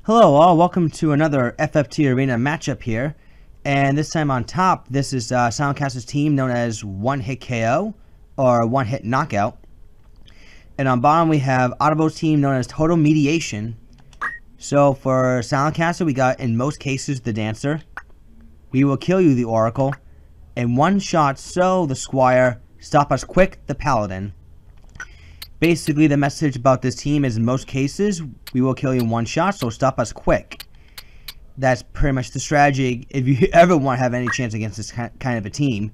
Hello all, welcome to another FFT Arena matchup here. And this time on top, this is silentkaster's team known as One Hit KO, or One Hit Knockout. And on bottom we have Otabo's team known as Total Mediation. So for silentkaster, we got in most cases the Dancer. We will kill you, the Oracle. In one shot, so the Squire. Stop us quick, the Paladin. Basically, the message about this team is in most cases, we will kill you in one shot, so stop us quick. That's pretty much the strategy if you ever want to have any chance against this kind of a team.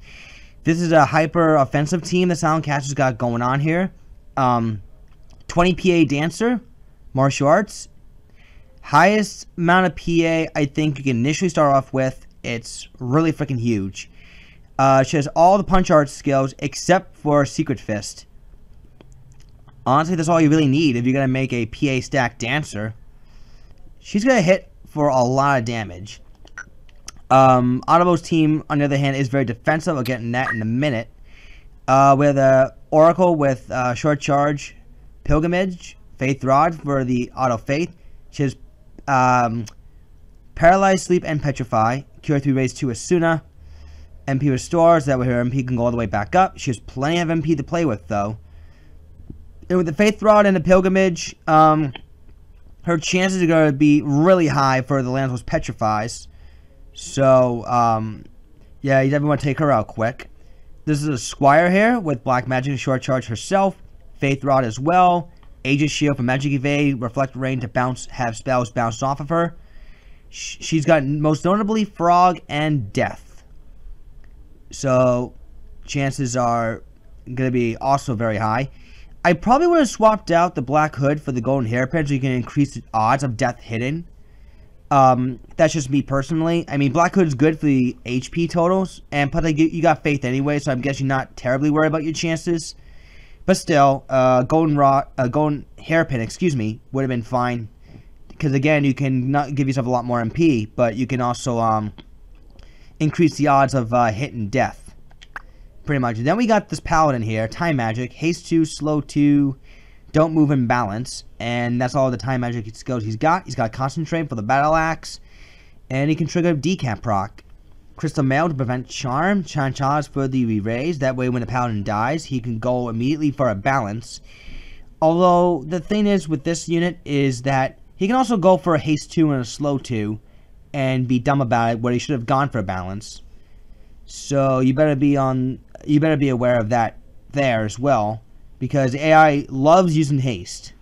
This is a hyper-offensive team the silentkaster's got going on here. 20 PA Dancer, martial arts. Highest amount of PA I think you can initially start off with. It's really freaking huge. She has all the punch art skills except for Secret Fist. Honestly, that's all you really need if you're going to make a PA stack Dancer. She's going to hit for a lot of damage. Otabo's team, on the other hand, is very defensive. I'll get in that in a minute. With the Oracle with Short Charge, Pilgrimage, Faith Rod for the Auto Faith. She has Paralyze, Sleep, and Petrify. Cure 3 raise 2 Asuna. MP Restores, that way her MP can go all the way back up. She has plenty of MP to play with, though. And with the Faith Rod and the Pilgrimage, her chances are going to be really high for the lands with Petrifies. So, yeah, you definitely want to take her out quick. This is a Squire here with Black Magic and Short Charge herself. Faith Rod as well. Aegis Shield for Magic Evade. Reflect Rain to have spells bounced off of her. She's got most notably Frog and Death. So, chances are going to be also very high. I probably would have swapped out the Black Hood for the Golden Hairpin so you can increase the odds of death hidden. That's just me personally. I mean, Black Hood is good for the HP totals, and plus you got Faith anyway, so I'm guessing you're not terribly worried about your chances. But still, Golden Hairpin, excuse me, would have been fine. Because again, you can not give yourself a lot more MP, but you can also increase the odds of hitting death. Pretty much. Then we got this Paladin here. Time Magic. Haste 2, Slow 2, Don't Move and Balance. And that's all the Time Magic skills he's got. He's got Concentrate for the Battle Axe. And he can trigger Decap proc. Crystal Mail to prevent Charm. Charge for the Re-Raise. That way when the Paladin dies, he can go immediately for a Balance. Although, the thing is with this unit is that he can also go for a Haste 2 and a Slow 2. And be dumb about it where he should have gone for a Balance. So you better be aware of that there as well, because AI loves using haste.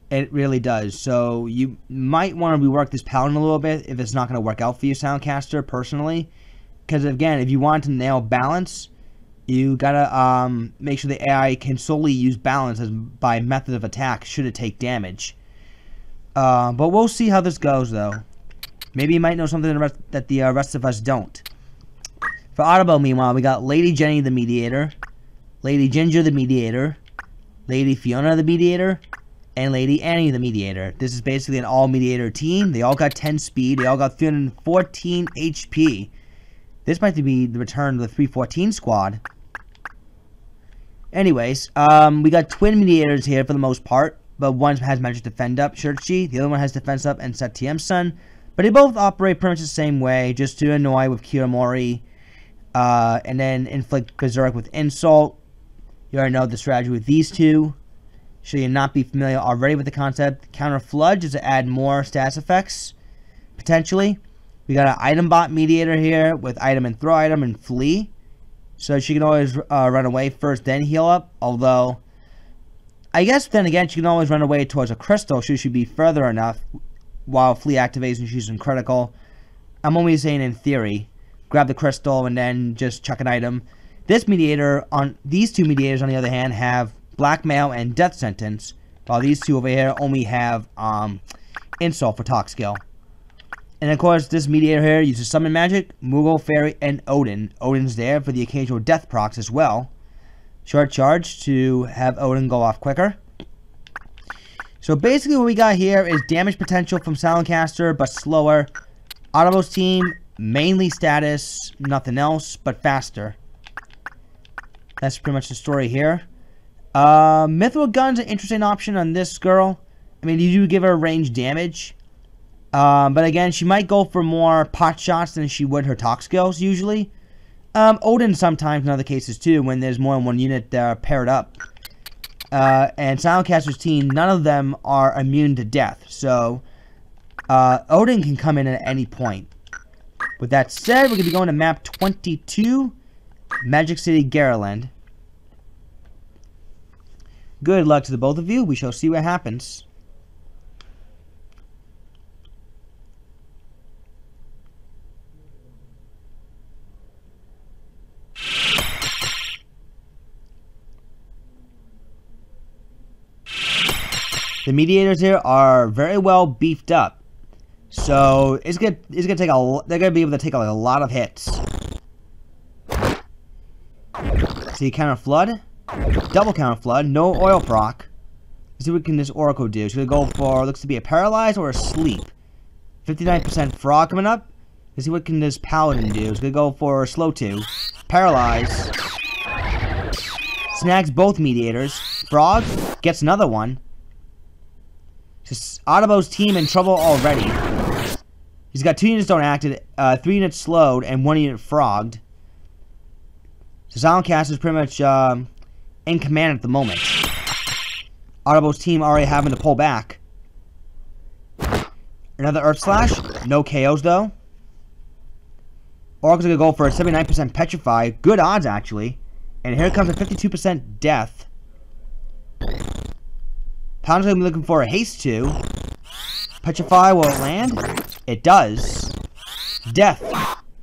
It really does. So you might want to rework this Paladin a little bit if it's not going to work out for you, silentkaster, personally. Because again, if you want to nail balance, you gotta make sure the AI can solely use balance as by method of attack should it take damage. But we'll see how this goes, though. Maybe you might know something that the rest of us don't. For Otabo, meanwhile, we got Lady Jenny the Mediator, Lady Ginger the Mediator, Lady Fiona the Mediator, and Lady Annie the Mediator. This is basically an all-mediator team. They all got 10 speed. They all got 314 HP. This might be the return of the 314 squad. Anyways, we got twin mediators here for the most part, but one has Magic Defend up, Shurchi. The other one has Defense up and Set TM Sun. But they both operate pretty much the same way, just to annoy with Kiramori. And then inflict Berserk with Insult. You already know the strategy with these two. Should you not be familiar already with the concept, Counter Flood is to add more stats effects, potentially. We got an Item Bot Mediator here with Item and Throw Item and Flee. So she can always run away first, then heal up. Although, I guess then again, she can always run away towards a Crystal should she be further enough while Flee activates and she's in critical. I'm only saying in theory. Grab the crystal and then just chuck an item. These two mediators, on the other hand, have Blackmail and Death Sentence, while these two over here only have Insult for talk skill. And of course, this mediator here uses Summon Magic, Moogle, Fairy, and Odin. Odin's there for the occasional death procs as well. Short Charge to have Odin go off quicker. So basically what we got here is damage potential from silentkaster, but slower. Otabo's team, mainly status, nothing else, but faster. That's pretty much the story here. Mithril Gun's an interesting option on this girl. I mean, you do give her range damage, But again, she might go for more pot shots than she would her talk skills usually. Odin sometimes in other cases too, when there's more than one unit paired up. And Silentcaster's team, none of them are immune to death. So, Odin can come in at any point. With that said, we're going to be going to map 22, Magic City, Garland. Good luck to the both of you. We shall see what happens. The mediators here are very well beefed up, so they're gonna be able to take a lot of hits. See, counter flood, double counter flood, no oil proc. Let's see what can this Oracle do. She's gonna go for, looks to be a paralyze or a sleep. 59% frog coming up. Let's see what can this paladin do. She's gonna go for a slow 2, paralyze. Snags both mediators. Frog gets another one. Just Otabo's team in trouble already. He's got 2 units don't acted, 3 units slowed, and 1 unit frogged. So Silentcaster is pretty much in command at the moment. Otabo's team already having to pull back. Another Earth Slash. No KOs though. Oracle's gonna go for a 79% Petrify. Good odds actually. And here comes a 52% Death. Pound's gonna be looking for a haste 2. Petrify, will it land? It does. Death.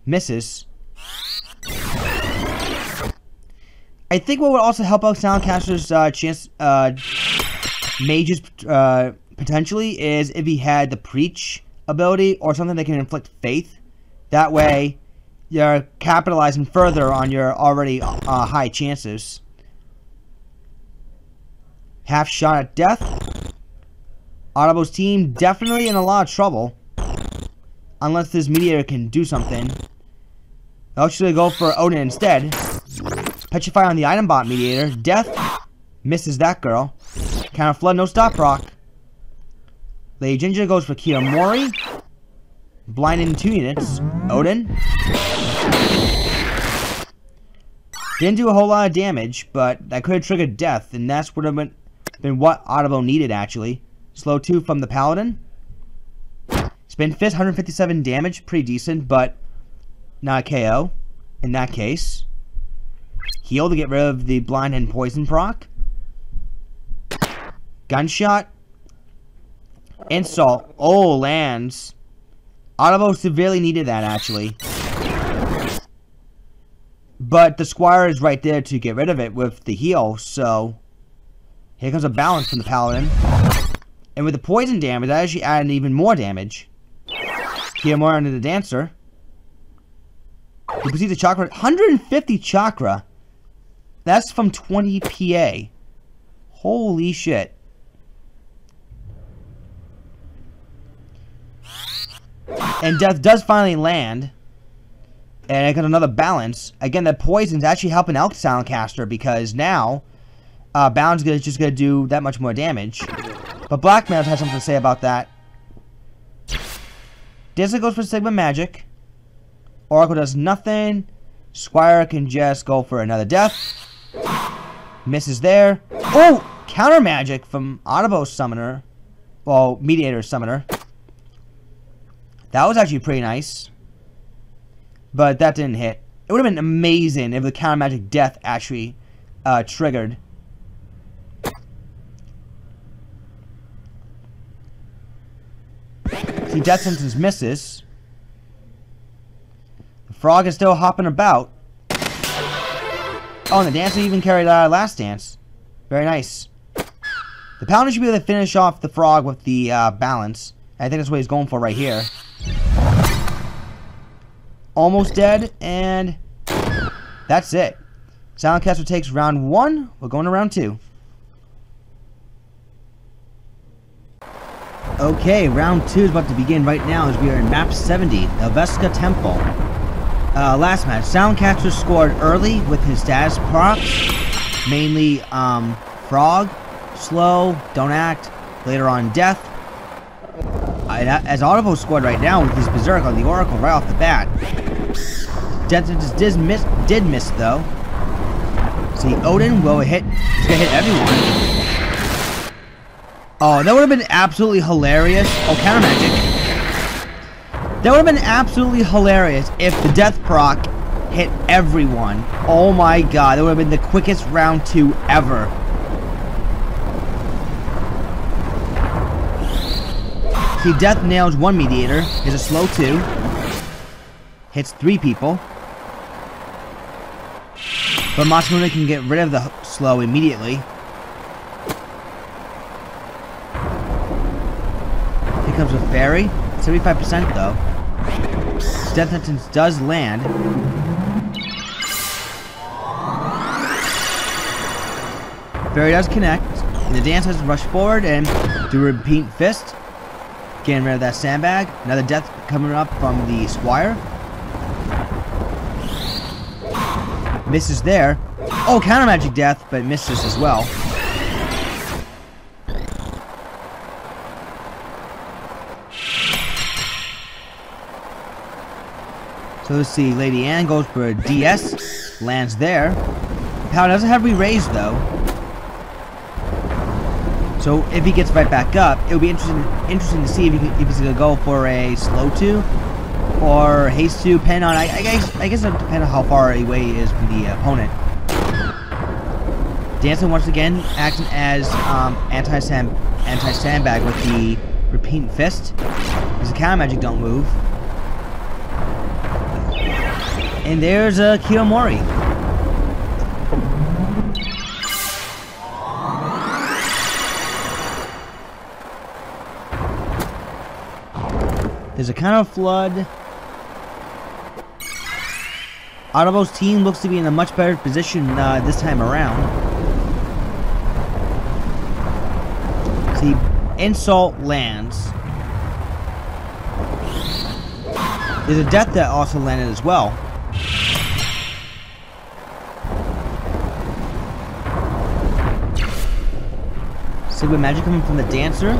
Misses. I think what would also help out Silentcaster's chance, mages, potentially, is if he had the Preach ability or something that can inflict faith. That way, you're capitalizing further on your already high chances. Half shot at death. Otabo's team definitely in a lot of trouble. Unless this mediator can do something. I'll actually go for Odin instead. Petrify on the item bot mediator. Death. Misses that girl. Counter flood, no stop proc. Lady Ginger goes for Kiyomori. Blinded in 2 units. Odin. Didn't do a whole lot of damage, but that could have triggered death, and that's would have been what Otabo needed, actually. Slow 2 from the Paladin. Spin Fist, 157 damage, pretty decent, but not a KO in that case. Heal to get rid of the blind and poison proc. Gunshot. Insult. Oh, lands. Otabo severely needed that, actually. But the Squire is right there to get rid of it with the heal, so here comes a balance from the Paladin. And with the poison damage, that actually added even more damage. Kiyomori under the Dancer. You can see the chakra. 150 chakra. That's from 20 PA. Holy shit. And death does finally land. And I got another balance. Again, that poison's actually helping out Silentcaster because now balance is just going to do that much more damage. But Blackmail's has something to say about that. Disney goes for Sigma Magic. Oracle does nothing. Squire can just go for another death. Misses there. Oh! Counter Magic from Otabo's Summoner. Well, Mediator's Summoner. That was actually pretty nice. But that didn't hit. It would have been amazing if the counter magic death actually triggered. See, death sentence misses. The frog is still hopping about. Oh, and the dancer even carried last dance. Very nice. The Paladin should be able to finish off the frog with the balance. I think that's what he's going for right here. Almost dead, and that's it. Silentcaster takes round 1. We're going to round 2. Okay, round 2 is about to begin right now as we are in map 70, Elveska Temple. Last match, Silentcaster scored early with his status procs, mainly Frog, Slow, Don't Act, later on Death. as Otabo scored right now with his Berserk on the Oracle right off the bat. Death Sentence did miss though. See, Odin will hit. He's gonna hit everyone. Oh, that would have been absolutely hilarious. Oh, counter magic. That would have been absolutely hilarious if the Death Proc hit everyone. Oh my god, that would have been the quickest round 2 ever. See, Death nails 1 Mediator. Is a slow 2. Hits 3 people. But Masamune can get rid of the slow immediately. Here comes a fairy. 75% though. Death Sentence does land. Fairy does connect. And the dancers rush forward and do a repeat fist. Getting rid of that sandbag. Another death coming up from the Squire. Misses there. Oh, counter magic death, but misses as well. So let's see. Lady Anne goes for a DS. Lands there. Power doesn't have re-raise though. So if he gets right back up, it'll be interesting to see if he's gonna go for a slow 2 or haste 2, depending on I guess it'll depend on how far away he is from the opponent. Dancing once again acting as anti-sandbag with the repeat fist. Because the counter magic don't move. And there's a Kiyomori. There's a counter flood. Otabo's team looks to be in a much better position this time around. See, insult lands. There's a death that also landed as well. Sigma magic coming from the dancer.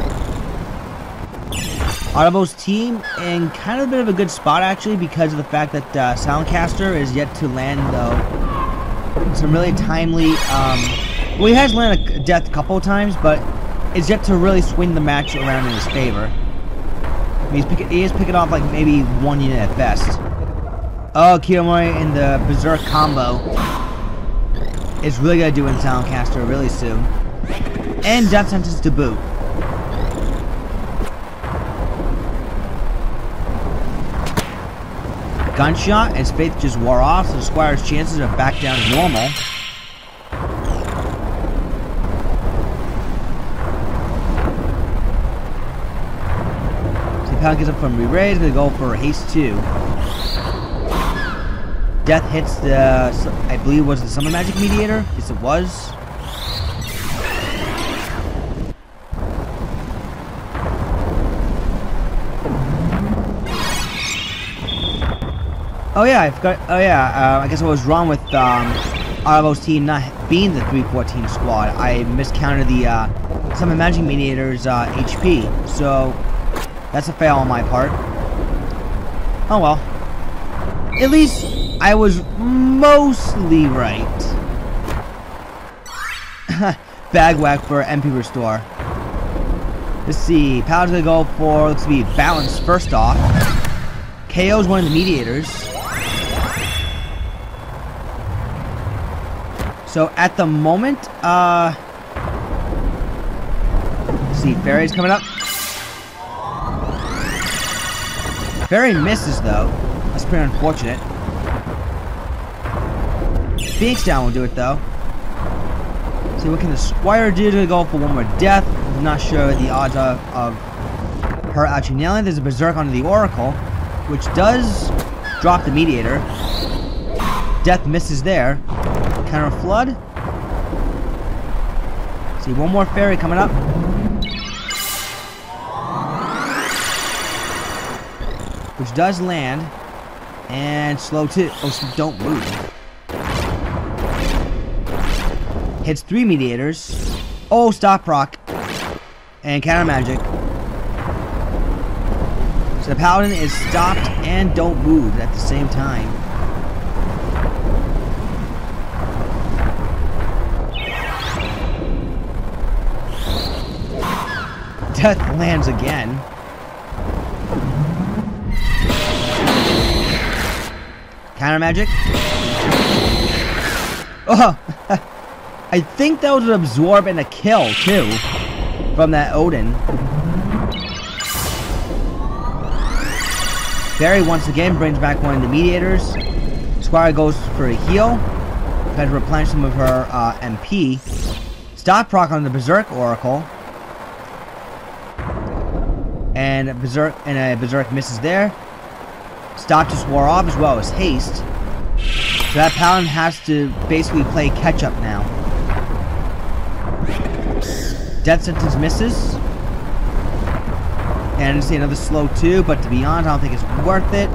Otabo's team in kind of a bit of a good spot actually because of the fact that Silentkaster is yet to land though some really timely well, he has landed a death a couple of times, but it's yet to really swing the match around in his favor. He is picking off like maybe 1 unit at best. Oh, Kiyomori in the Berserk combo is really gonna do in Silentkaster really soon. And Death Sentence to boot. Gunshot, and his faith just wore off, so the Squire's chances are back down to normal. See, Pound gets up from re-raise, gonna go for haste 2. Death hits the, I believe was the Summon Magic Mediator. Yes, it was. Oh yeah, I forgot. Oh yeah, I guess I was wrong with Otabo's team not being the 314 squad. I miscounted the Summon Magic Mediator's HP, so that's a fail on my part. Oh well. At least I was mostly right. Bag whack for MP Restore. Let's see. Palad's gonna go for, looks to be balance first off. KO's one of the mediators. So at the moment, let's see, Fairy's coming up. Fairy misses though. That's pretty unfortunate. Phoenix down will do it though. See, what can the Squire do to go for one more death? I'm not sure the odds of her actually nailing. There's a Berserk onto the Oracle, which does drop the Mediator. Death misses there. Counter Flood. See, one more Fairy coming up. Which does land. And slow 2. Oh, don't move. Hits 3 Mediators. Oh, stop proc. And counter magic. So the Paladin is stopped and don't move at the same time. Death lands again. Counter magic. Oh! I think that was an absorb and a kill, too. From that Odin. Barry once again brings back one of the mediators. Squire goes for a heal. Tries to replenish some of her MP. Stop proc on the Berserk Oracle. And a Berserk misses there. Stop just wore off as well as haste. So that Paladin has to basically play catch up now. Death Sentence misses. And see another slow 2, but to be honest, I don't think it's worth it.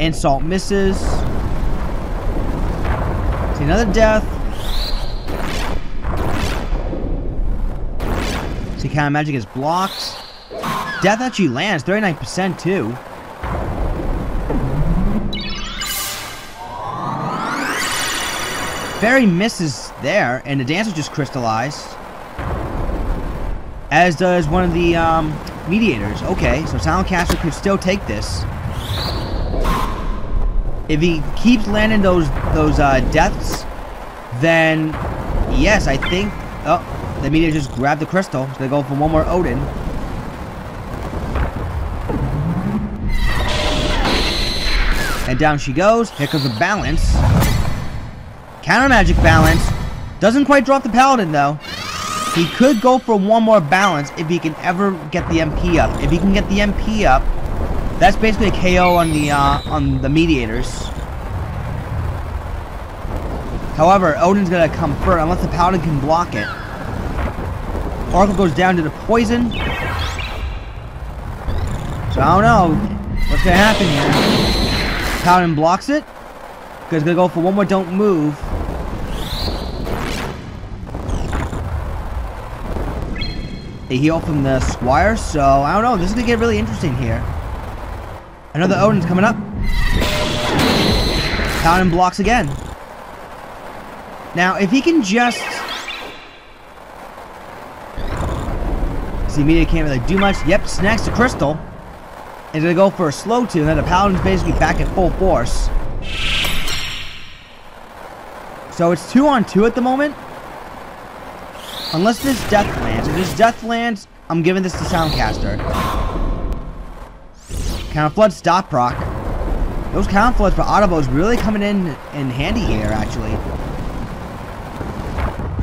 Insult misses. See another death. See counter magic is blocked. Death actually lands, 39% too. Barry misses there, and the dancer just crystallized. As does one of the mediators. Okay, so Silentkaster could still take this. If he keeps landing those deaths, then yes, I think. Oh, the mediator just grabbed the crystal. So they go for one more Odin. And down she goes. Here comes the balance. Counter magic balance. Doesn't quite drop the Paladin though. He could go for one more balance if he can ever get the MP up. If he can get the MP up, that's basically a KO on the mediators. However, Odin's gonna come first unless the Paladin can block it. Oracle goes down to the poison. So I don't know what's gonna happen here. Paladin blocks it. Because he's gonna go for one more don't move. A heal from the Squire, so I don't know. This is gonna get really interesting here. Another Odin's coming up. Paladin blocks again. Now, if he can just... See, media can't really do much. Yep, snacks the crystal. He's gonna go for a slow 2, and then the Paladin's basically back at full force. So it's 2-on-2 at the moment. Unless this death lands. If this death lands, I'm giving this to Silentkaster. Counter Flood, stop proc. Those Counter Floods for Otabo is really coming in handy here, actually.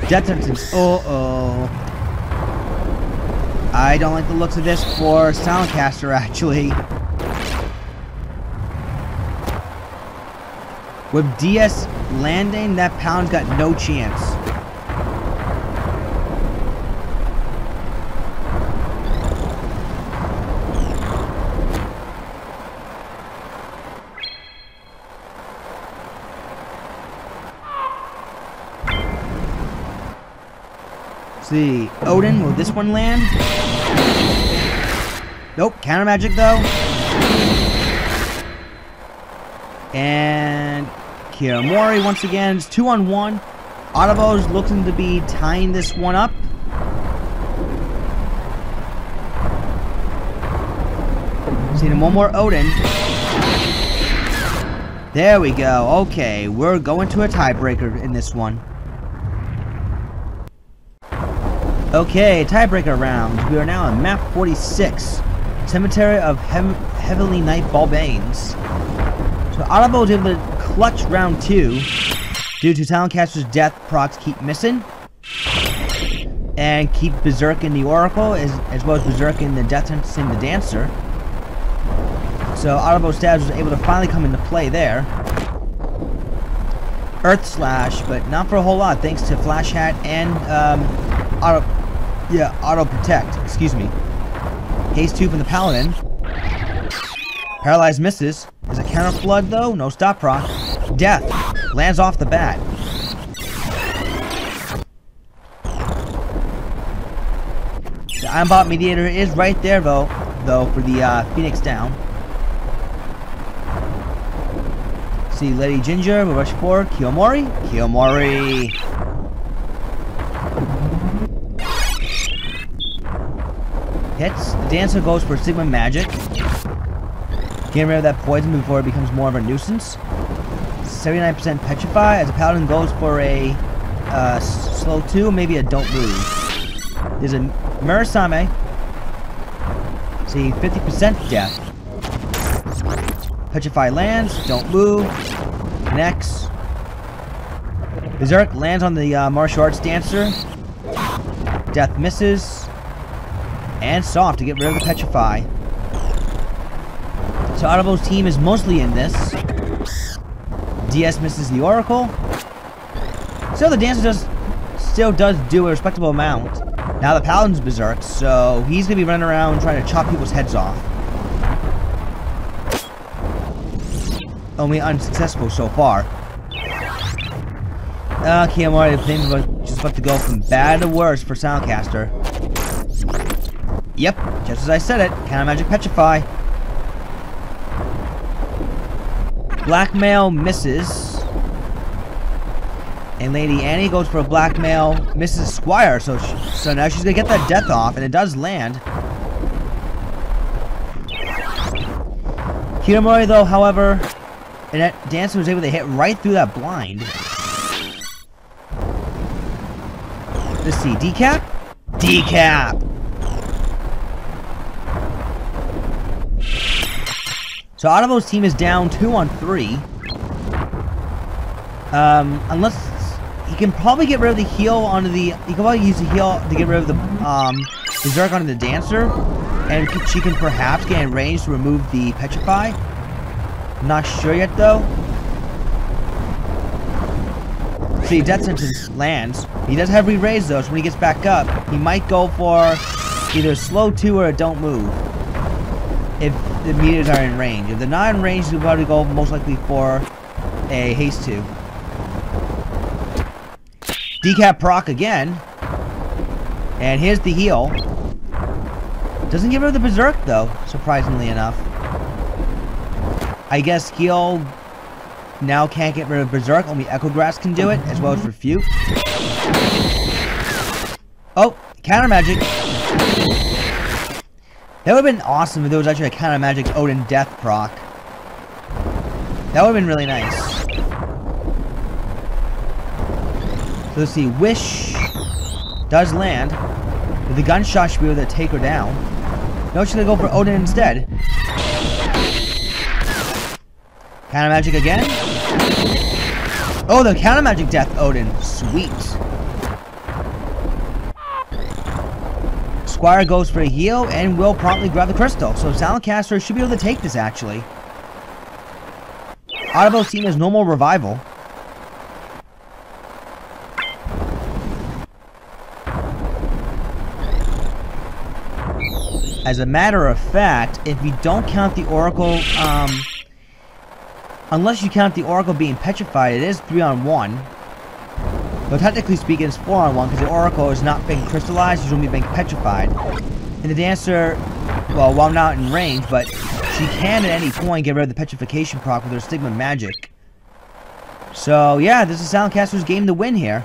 Death Sentence. Uh-oh. I don't like the looks of this for Silentkaster, actually. With DS landing, that Paladin's got no chance. See, Odin, will this one land? Nope, counter magic though. And Kiramori once again, it's 2-on-1. Otabo's looking to be tying this one up. Seeing one more Odin. There we go. Okay, we're going to a tiebreaker in this one. Okay, tiebreaker round. We are now on map 46. Cemetery of Heavenly Knight Balbanes. So Otabo was able to clutch round 2 due to Silentkaster's death. Procs keep missing. And keep Berserk in the Oracle as well as Berserk in the Death Sentence in the Dancer. So Otabo Stabs was able to finally come into play there. Earth Slash, but not for a whole lot thanks to Flash Hat and Auto Protect, excuse me. Haste 2 from the Paladin. Paralyzed misses. There's a counter flood though, no stop proc. Death lands off the bat. The Ironbot Mediator is right there though. though, for the Phoenix down. See, Lady Ginger will rush for Kiyomori. Kiyomori! Hits. The dancer goes for Sigma Magic. Getting rid of that poison before it becomes more of a nuisance. 79% Petrify, as a paladin goes for a slow 2, maybe a don't move. There's a Murasame. See, 50% death. Petrify lands, don't move. Connects. Berserk lands on the martial arts dancer. Death misses. And soft to get rid of the Petrify. So Otabo's team is mostly in this. DS misses the Oracle. So the dancer still does do a respectable amount. Now the Paladin's Berserk, so he's going to be running around trying to chop people's heads off. Only unsuccessful so far. Okay, I'm already just about to go from bad to worse for Silentkaster. Yep, just as I said it, Counter Magic Petrify. Blackmail misses. And Lady Annie goes for a blackmail, misses Squire, so now she's gonna get that death off, and it does land. Kiyomori, though, however, and that dancer was able to hit right through that blind. Let's see, decap? Decap! So Otabo's team is down 2 on 3. Unless he can probably get rid of the heal onto the. He can probably use the heal to get rid of the Berserk onto the dancer, and she can perhaps get in range to remove the Petrify. Not sure yet though. See, Death Sentence lands. He does have re-raise though, so when he gets back up, he might go for either a slow 2 or a don't move. If the meters are in range. If they're not in range, he'll probably go most likely for a haste 2. Decap proc again. And here's the heal. Doesn't get rid of the Berserk though, surprisingly enough. I guess heal now can't get rid of Berserk, only Echo Grass can do it, as well as Refute. Oh, Counter Magic. That would have been awesome if there was actually a Counter Magic Odin Death proc. That would have been really nice. So let's see, Wish does land. With the gunshot should be able to take her down. No, she's gonna go for Odin instead. Counter Magic again. Oh, the Counter Magic Death Odin. Sweet. Squire goes for a heal and will promptly grab the crystal. So Silentkaster should be able to take this actually. Otabo's team has no more revival. As a matter of fact, if you don't count the Oracle, unless you count the Oracle being petrified, it is 3 on 1. But technically speaking, it's 4 on 1 because the Oracle is not being crystallized, she's only being petrified. And the dancer, well, while not in range, but she can at any point get rid of the petrification proc with her Stigma Magic. So yeah, this is Silentkaster's game to win here.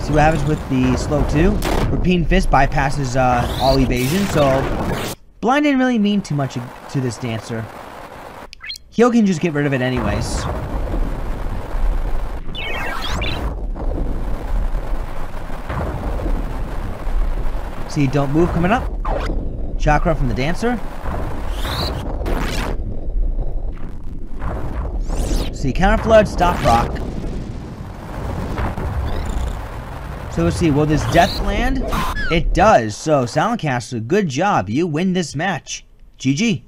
See what happens with the slow 2. Repeating Fist bypasses all evasion, so blind didn't really mean too much to this dancer. Heal can just get rid of it anyways. See, don't move coming up. Chakra from the dancer. See, Counter Flood, stop rock. So let's see, will this death land? It does. So Silentkaster, good job. You win this match. GG.